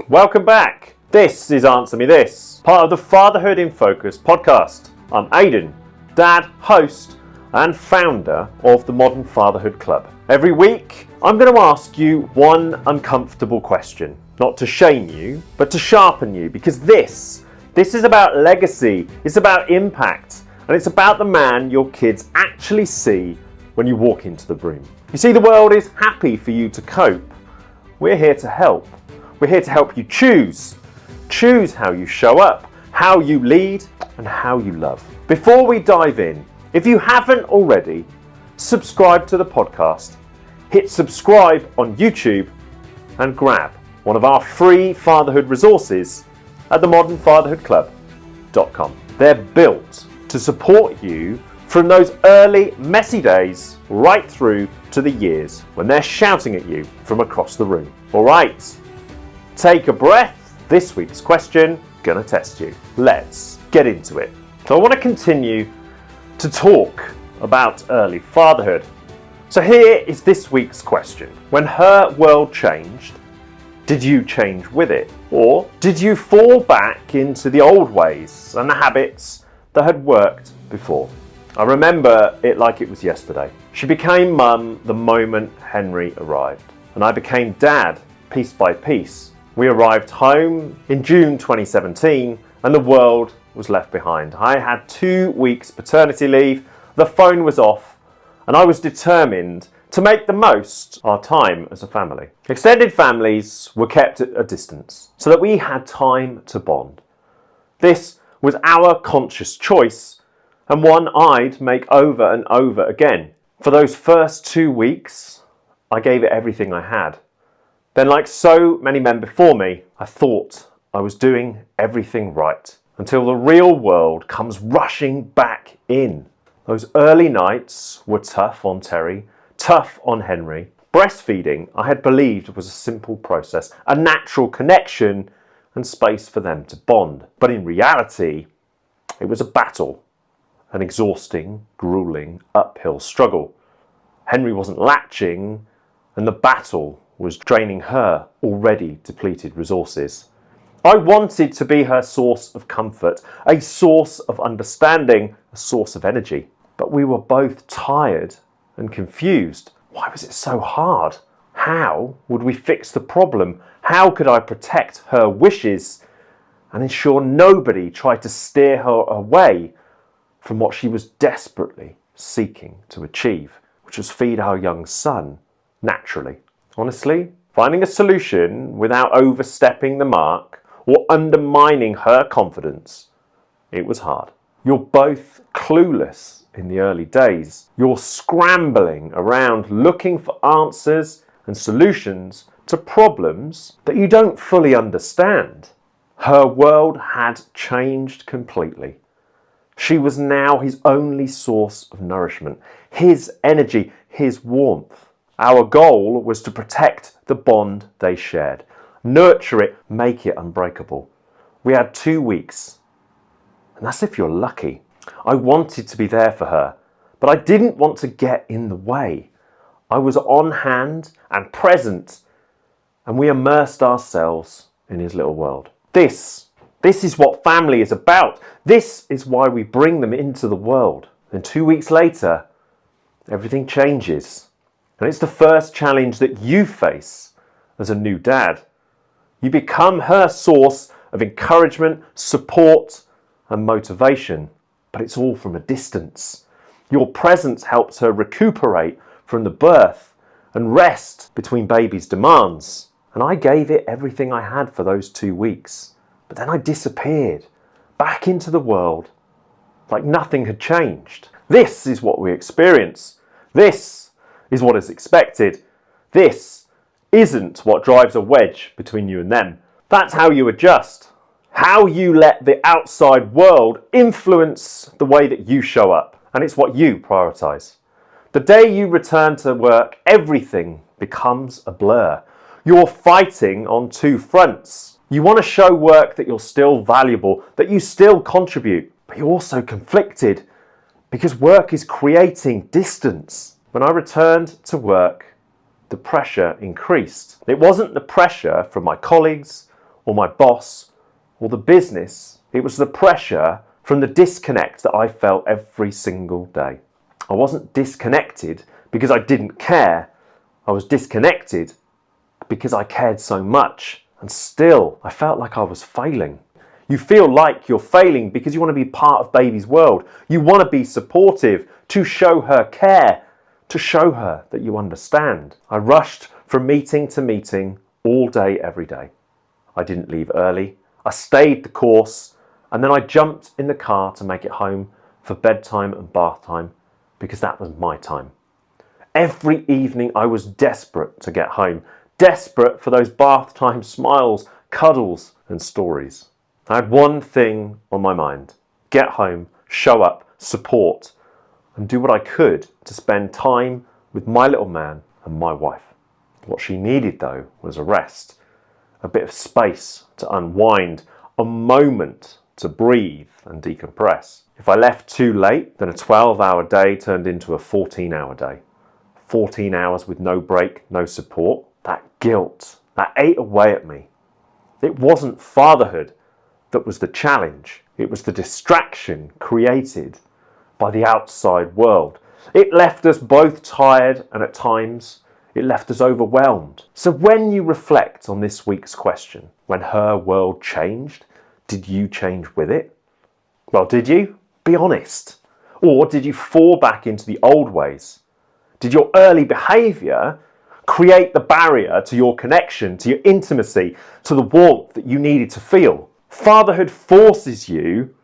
Welcome back. This is Answer Me This, part of the Fatherhood in Focus podcast. I'm Aidan, dad, host, and founder of the Modern Fatherhood Club. Every week, I'm going to ask you one uncomfortable question, not to shame you, but to sharpen you, because this is about legacy, it's about impact, and it's about the man your kids actually see when you walk into the room. You see, the world is happy for you to cope. We're here to help. We're here to help you choose how you show up, how you lead, and how you love. Before we dive in, if you haven't already, subscribe to the podcast, hit subscribe on YouTube, and grab one of our free fatherhood resources at themodernfatherhoodclub.com. They're built to support you from those early, messy days right through to the years when they're shouting at you from across the room. All right, take a breath. This week's question, gonna test you. Let's get into it. So I want to continue to talk about early fatherhood. So here is this week's question. When her world changed, did you change with it? Or did you fall back into the old ways and the habits that had worked before? I remember it like it was yesterday. She became mum the moment Henry arrived, and I became dad piece by piece. We arrived home in June 2017 and the world was left behind. I had 2 weeks paternity leave, the phone was off, and I was determined to make the most of our time as a family. Extended families were kept at a distance so that we had time to bond. This was our conscious choice and one I'd make over and over again. For those first 2 weeks, I gave it everything I had. Then, like so many men before me, I thought I was doing everything right until the real world comes rushing back in. Those early nights were tough on Terry, tough on Henry. Breastfeeding, I had believed, was a simple process, a natural connection and space for them to bond. But in reality, it was a battle, an exhausting, grueling, uphill struggle. Henry wasn't latching, and the battle was draining her already depleted resources. I wanted to be her source of comfort, a source of understanding, a source of energy. But we were both tired and confused. Why was it so hard? How would we fix the problem? How could I protect her wishes and ensure nobody tried to steer her away from what she was desperately seeking to achieve, which was feed our young son naturally? Honestly, finding a solution without overstepping the mark or undermining her confidence, it was hard. You're both clueless in the early days. You're scrambling around looking for answers and solutions to problems that you don't fully understand. Her world had changed completely. She was now his only source of nourishment, his energy, his warmth. Our goal was to protect the bond they shared, nurture it, make it unbreakable. We had 2 weeks, and that's if you're lucky. I wanted to be there for her, but I didn't want to get in the way. I was on hand and present, and we immersed ourselves in his little world. This is what family is about. This is why we bring them into the world. Then 2 weeks later, everything changes. And it's the first challenge that you face as a new dad. You become her source of encouragement, support, and motivation. But it's all from a distance. Your presence helps her recuperate from the birth and rest between baby's demands. And I gave it everything I had for those 2 weeks. But then I disappeared back into the world like nothing had changed. This is what we experience. This is what is expected. This isn't what drives a wedge between you and them. That's how you adjust. How you let the outside world influence the way that you show up. And it's what you prioritize. The day you return to work, everything becomes a blur. You're fighting on 2 fronts. You want to show work that you're still valuable, that you still contribute, but you're also conflicted because work is creating distance. When I returned to work, the pressure increased. It wasn't the pressure from my colleagues or my boss or the business. It was the pressure from the disconnect that I felt every single day. I wasn't disconnected because I didn't care. I was disconnected because I cared so much, and still I felt like I was failing. You feel like you're failing because you want to be part of baby's world. You want to be supportive, to show her care, to show her that you understand. I rushed from meeting to meeting all day, every day. I didn't leave early. I stayed the course, and then I jumped in the car to make it home for bedtime and bath time because that was my time. Every evening I was desperate to get home, desperate for those bath time smiles, cuddles and stories. I had one thing on my mind: get home, show up, support, and do what I could to spend time with my little man and my wife. What she needed, though, was a rest, a bit of space to unwind, a moment to breathe and decompress. If I left too late, then a 12-hour day turned into a 14-hour day. 14 hours with no break, no support. That guilt, that ate away at me. It wasn't fatherhood that was the challenge. It was the distraction created by the outside world. It left us both tired, and at times it left us overwhelmed. So when you reflect on this week's question, when her world changed, did you change with it? Well, did you? Be honest. Or did you fall back into the old ways? Did your early behaviour create the barrier to your connection, to your intimacy, to the warmth that you needed to feel? Fatherhood forces you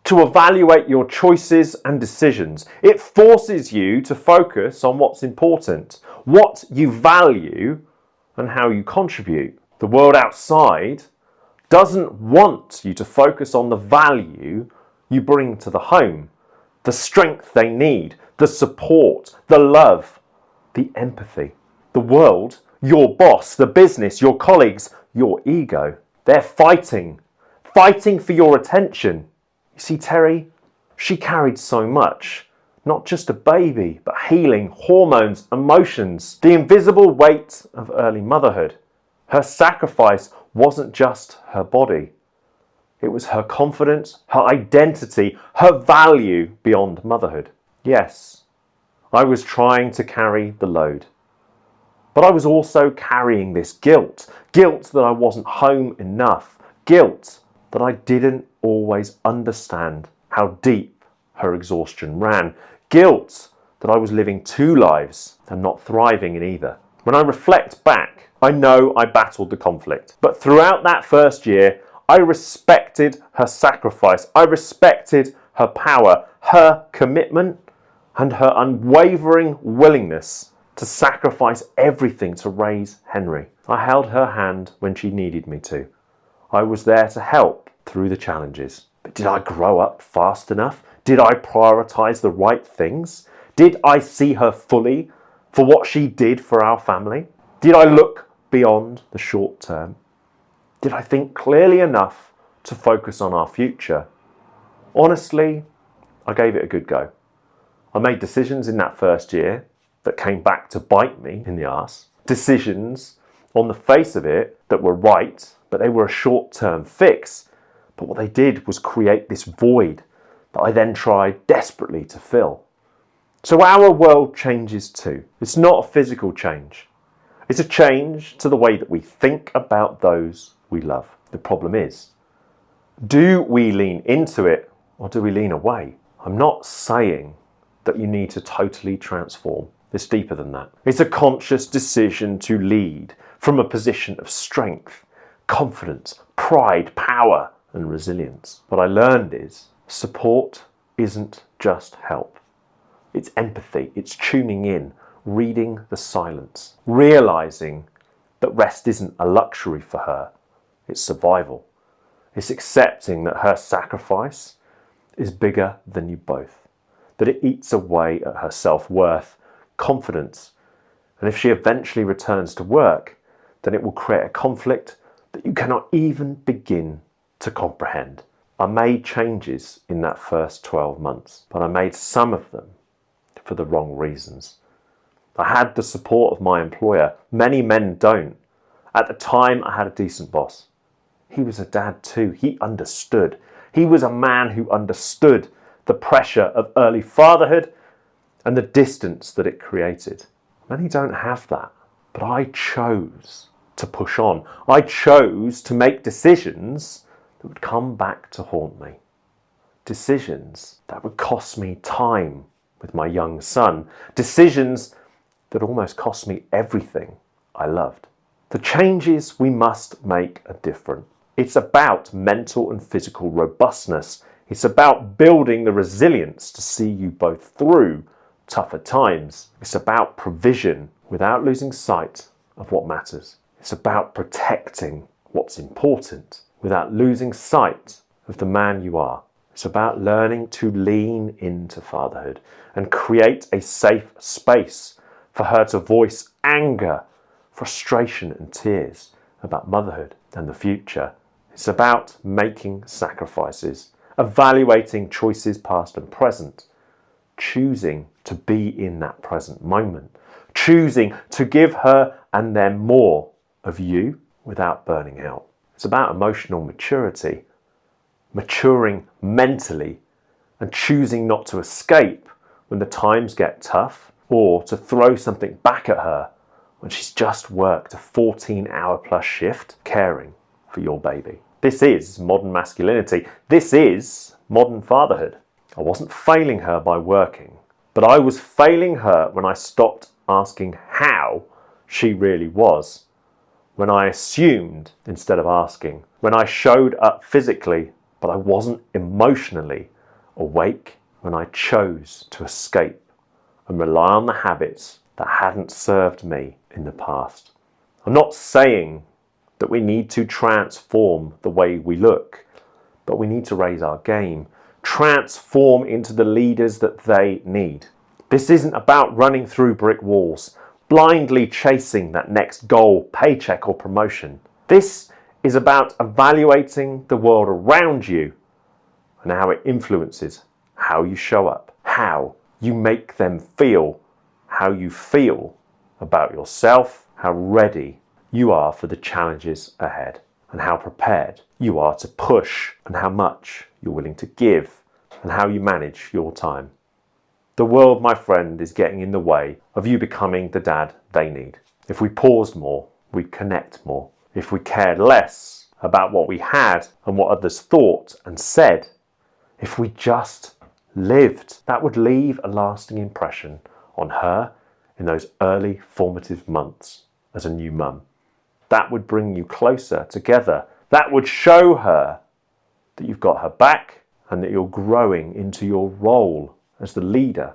to evaluate your choices and decisions. It forces you to focus on what's important, what you value, and how you contribute. The world outside doesn't want you to focus on the value you bring to the home, the strength they need, the support, the love, the empathy. The world, your boss, the business, your colleagues, your ego, they're fighting for your attention. You see, Terry, she carried so much, not just a baby, but healing, hormones, emotions, the invisible weight of early motherhood. Her sacrifice wasn't just her body. It was her confidence, her identity, her value beyond motherhood. Yes, I was trying to carry the load, but I was also carrying this guilt that I wasn't home enough, guilt that I didn't always understand how deep her exhaustion ran, guilt that I was living two lives and not thriving in either. When I reflect back, I know I battled the conflict, but throughout that first year, I respected her sacrifice, I respected her power, her commitment, and her unwavering willingness to sacrifice everything to raise Henry. I held her hand when she needed me to. I was there to help through the challenges. But did I grow up fast enough? Did I prioritize the right things? Did I see her fully for what she did for our family? Did I look beyond the short term? Did I think clearly enough to focus on our future? Honestly, I gave it a good go. I made decisions in that first year that came back to bite me in the arse. Decisions on the face of it that were right, but they were a short-term fix. But what they did was create this void that I then tried desperately to fill. So our world changes too. It's not a physical change. It's a change to the way that we think about those we love. The problem is, do we lean into it or do we lean away? I'm not saying that you need to totally transform. It's deeper than that. It's a conscious decision to lead from a position of strength, confidence, pride, power, and resilience. What I learned is support isn't just help. It's empathy, it's tuning in, reading the silence, realizing that rest isn't a luxury for her, it's survival. It's accepting that her sacrifice is bigger than you both, that it eats away at her self-worth, confidence, and if she eventually returns to work, then it will create a conflict that you cannot even begin to comprehend. I made changes in that first 12 months, but I made some of them for the wrong reasons. I had the support of my employer. Many men don't. At the time, I had a decent boss. he was a dad too. He understood. He was a man who understood the pressure of early fatherhood and the distance that it created. Many don't have that, but I chose to push on. I chose to make decisions that would come back to haunt me. Decisions that would cost me time with my young son. Decisions that almost cost me everything I loved. The changes we must make are different. It's about mental and physical robustness. It's about building the resilience to see you both through tougher times. It's about provision without losing sight of what matters. It's about protecting what's important without losing sight of the man you are. It's about learning to lean into fatherhood and create a safe space for her to voice anger, frustration and tears about motherhood and the future. It's about making sacrifices, evaluating choices past and present, choosing to be in that present moment, choosing to give her and them more of you without burning out. It's about emotional maturity, maturing mentally and choosing not to escape when the times get tough or to throw something back at her when she's just worked a 14-hour plus shift caring for your baby. This is modern masculinity. This is modern fatherhood. I wasn't failing her by working, but I was failing her when I stopped asking how she really was, when I assumed instead of asking, when I showed up physically but I wasn't emotionally awake, when I chose to escape and rely on the habits that hadn't served me in the past. I'm not saying that we need to transform the way we look, but we need to raise our game, transform into the leaders that they need. This isn't about running through brick walls, blindly chasing that next goal, paycheck or promotion. This is about evaluating the world around you and how it influences how you show up, how you make them feel, how you feel about yourself, how ready you are for the challenges ahead, and how prepared you are to push, and how much you're willing to give, and how you manage your time. The world, my friend, is getting in the way of you becoming the dad they need. If we paused more, we'd connect more. If we cared less about what we had and what others thought and said, if we just lived, that would leave a lasting impression on her in those early formative months as a new mum. That would bring you closer together. That would show her that you've got her back and that you're growing into your role as the leader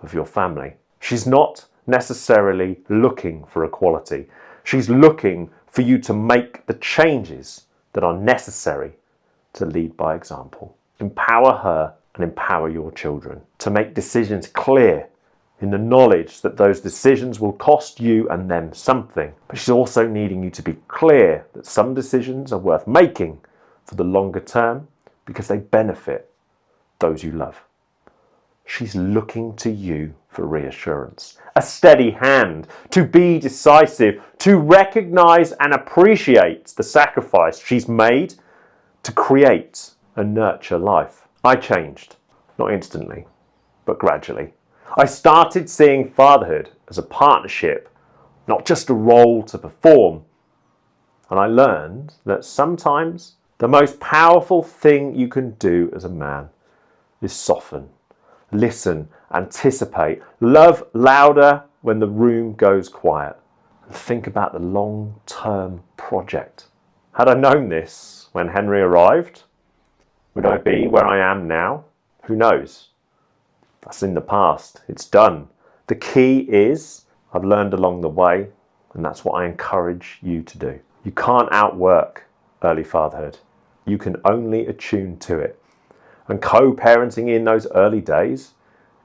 of your family. She's not necessarily looking for equality. She's looking for you to make the changes that are necessary to lead by example. Empower her and empower your children to make decisions clear in the knowledge that those decisions will cost you and them something. But she's also needing you to be clear that some decisions are worth making for the longer term because they benefit those you love. She's looking to you for reassurance, a steady hand, to be decisive, to recognize and appreciate the sacrifice she's made to create and nurture life. I changed, not instantly, but gradually. I started seeing fatherhood as a partnership, not just a role to perform. And I learned that sometimes the most powerful thing you can do as a man is soften, listen, anticipate, love louder when the room goes quiet, and think about the long-term project. Had I known this when Henry arrived, would I be where I am now? Who knows? That's in the past. It's done. The key is, I've learned along the way, and that's what I encourage you to do. You can't outwork early fatherhood. You can only attune to it. And co-parenting in those early days,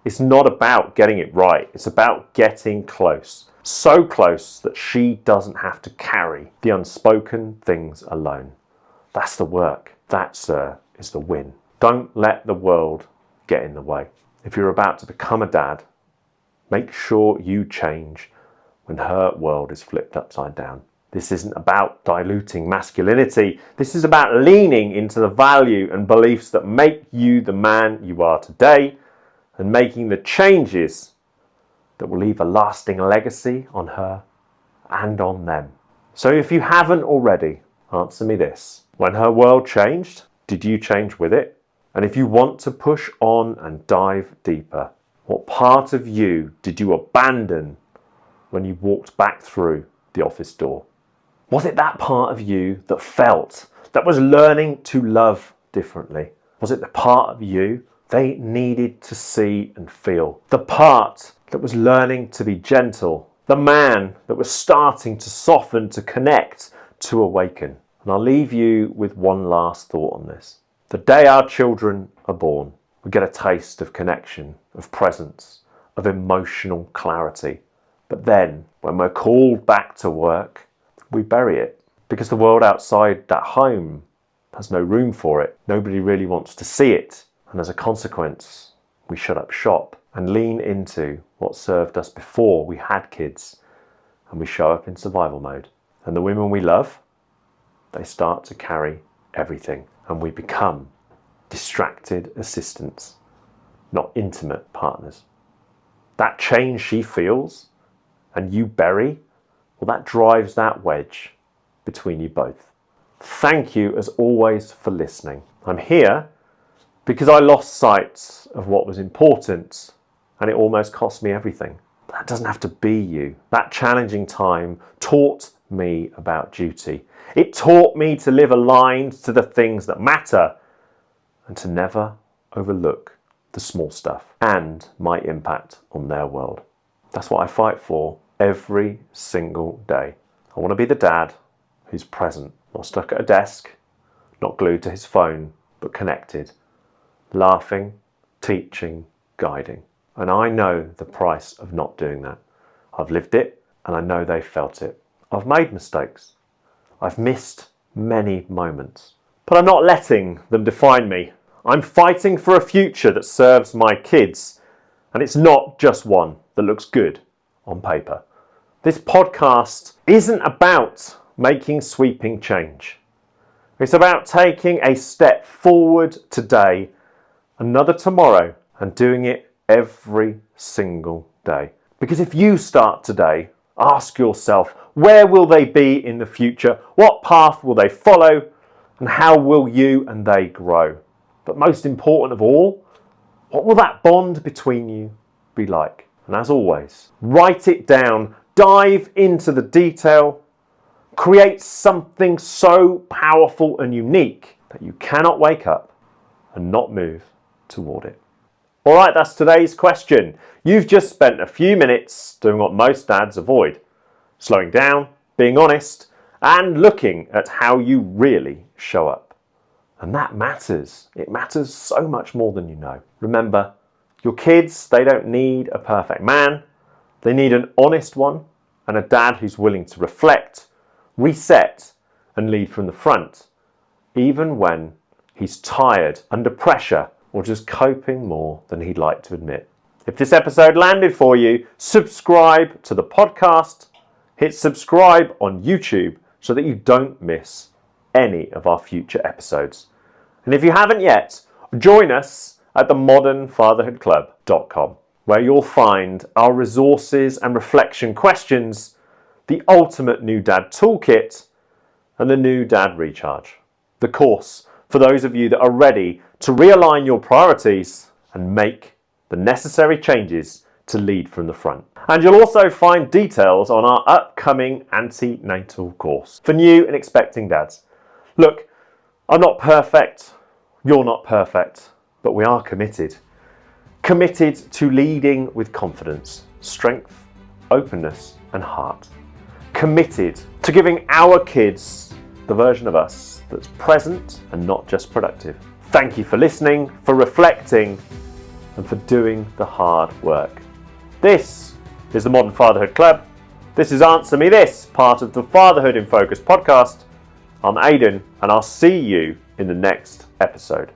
it's not about getting it right. It's about getting close. So close that she doesn't have to carry the unspoken things alone. That's the work. That, sir, is the win. Don't let the world get in the way. If you're about to become a dad, make sure you change when her world is flipped upside down. This isn't about diluting masculinity. This is about leaning into the value and beliefs that make you the man you are today and making the changes that will leave a lasting legacy on her and on them. So if you haven't already, answer me this. When her world changed, did you change with it? And if you want to push on and dive deeper, what part of you did you abandon when you walked back through the office door? Was it that part of you that felt, that was learning to love differently? Was it the part of you they needed to see and feel? The part that was learning to be gentle? The man that was starting to soften, to connect, to awaken? And I'll leave you with one last thought on this. The day our children are born, we get a taste of connection, of presence, of emotional clarity. But then, when we're called back to work, we bury it because the world outside that home has no room for it. Nobody really wants to see it. And as a consequence, we shut up shop and lean into what served us before we had kids, and we show up in survival mode. And the women we love, they start to carry everything, and we become distracted assistants, not intimate partners. That change she feels and you bury, well, that drives that wedge between you both. Thank you as always for listening. I'm here because I lost sight of what was important and it almost cost me everything. But that doesn't have to be you. That challenging time taught me about duty. It taught me to live aligned to the things that matter and to never overlook the small stuff and my impact on their world. That's what I fight for every single day. I want to be the dad who's present, not stuck at a desk, not glued to his phone, but connected, laughing, teaching, guiding. And I know the price of not doing that. I've lived it and I know they felt it. I've made mistakes. I've missed many moments. But I'm not letting them define me. I'm fighting for a future that serves my kids. And it's not just one that looks good on paper. This podcast isn't about making sweeping change. It's about taking a step forward today, another tomorrow, and doing it every single day. Because if you start today, ask yourself, where will they be in the future? What path will they follow? And how will you and they grow? But most important of all, what will that bond between you be like? And as always, write it down, dive into the detail, create something so powerful and unique that you cannot wake up and not move toward it. All right, that's today's question. You've just spent a few minutes doing what most dads avoid: slowing down, being honest, and looking at how you really show up. And that matters. It matters so much more than you know. Remember, your kids, they don't need a perfect man. They need an honest one and a dad who's willing to reflect, reset, and lead from the front, even when he's tired, under pressure, or just coping more than he'd like to admit. If this episode landed for you, subscribe to the podcast. Hit subscribe on YouTube so that you don't miss any of our future episodes. And if you haven't yet, join us at themodernfatherhoodclub.com, where you'll find our resources and reflection questions, the ultimate new dad toolkit, and the new dad recharge, the course for those of you that are ready to realign your priorities and make the necessary changes to lead from the front. And you'll also find details on our upcoming antenatal course for new and expecting dads. Look, I'm not perfect, you're not perfect, but we are committed. Committed to leading with confidence, strength, openness, and heart. Committed to giving our kids the version of us that's present and not just productive. Thank you for listening, for reflecting, and for doing the hard work. This is the Modern Fatherhood Club. This is Answer Me This, part of the Fatherhood in Focus podcast. I'm Aidan, and I'll see you in the next episode.